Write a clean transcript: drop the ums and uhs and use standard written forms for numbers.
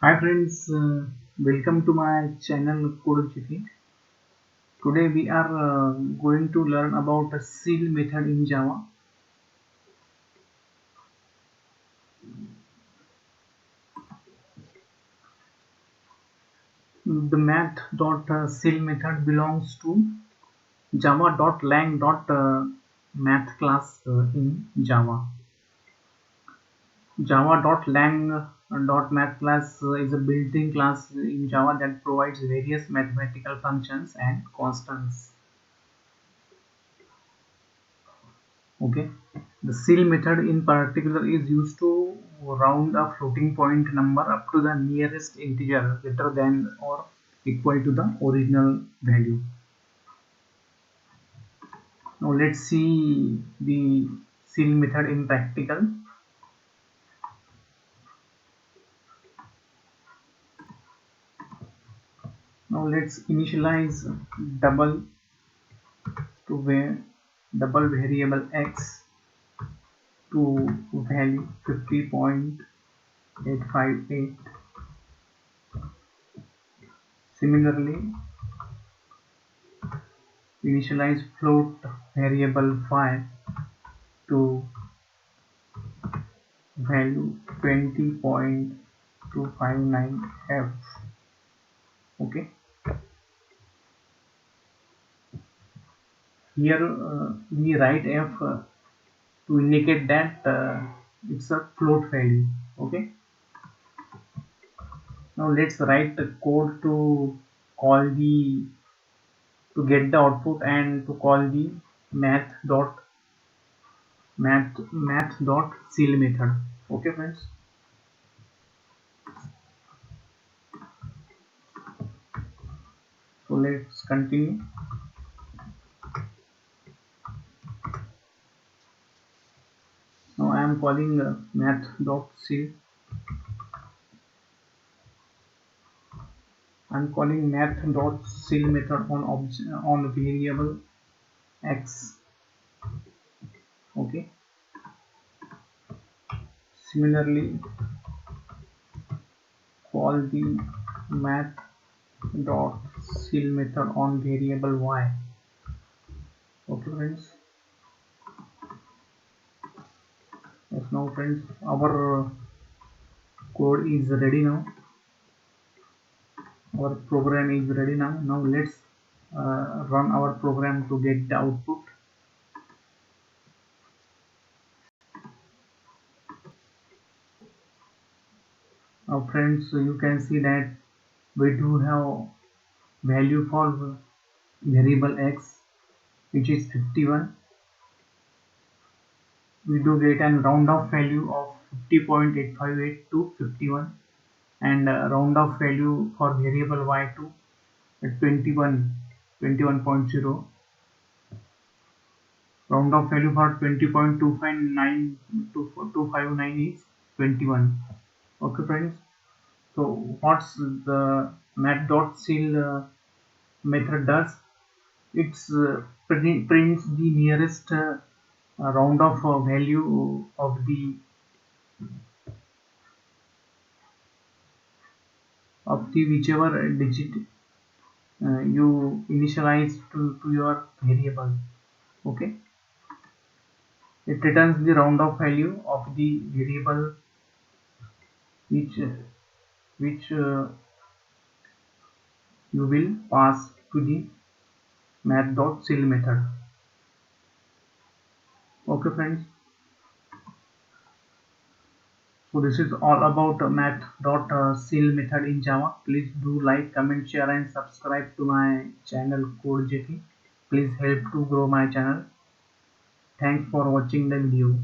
Hi friends, welcome to my channel Code. Today we are going to learn about a Ceil method in Java. The Math.Ceil method belongs to Java.lang.math class in Java. Java.lang.math class is a built-in class in Java that provides various mathematical functions and constants. Okay, the Ceil method in particular is used to round a floating point number up to the nearest integer greater than or equal to the original value. Now let's see the Ceil method in practical. Now let's initialize double to where double variable x to value 50.858. Similarly, initialize float variable phi to value 20.259f. Okay, here we write f to indicate that it's a float value. Okay, now let's write the code to call the to get the output and to call the math.ceil method. Okay friends, so let's continue. Now I am calling math.ceil. I'm calling math.ceil method on variable x. Okay, similarly call the math.ceil method on variable y. Okay friends, yes, now friends, our code is ready. Now our program is ready. Now let's run our program to get the output. Now friends, you can see that we do have value for variable x, which is 51. We do get a round off value of 50.858 to 51, and round off value for variable y to 21.0. Round off value for 20.259 to 259 is 21. Okay friends, so what's the math.ceil method does? It's prints the nearest round off value of the whichever digit you initialize to your variable. Okay, it returns the round off value of the variable which you will pass to the math.ceil method. Okay friends, so this is all about math.ceil method in Java. Please do like, comment, share and subscribe to my channel Code. Please help to grow my channel. Thanks for watching the video.